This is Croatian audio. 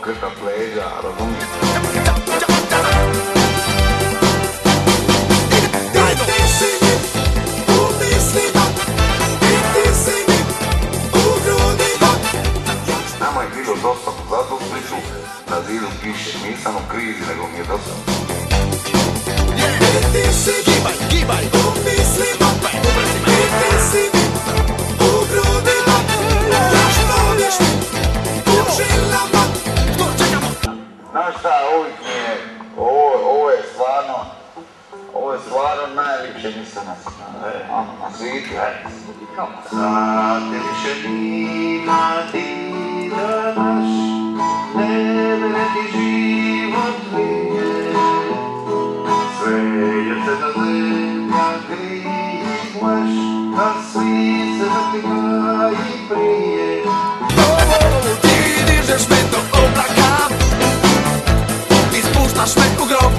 okretat leđa, razumiješ? Nama je bilo dosta, zato u Splitu na zidu piše, nisam u krizi, nego mi je dosta. Gibaj, u mislima, ti si mi u grudima, još povješni u žilama. Znaš šta, ovo je stvarno najljepše misle na svijetu. Sad te više nima ti da naš, ne vredi život lije. Sve je te na zemlja grimaš, a svi se zatika i prije. Ti dižeš me do oblaka, ti spuštaš me u grob.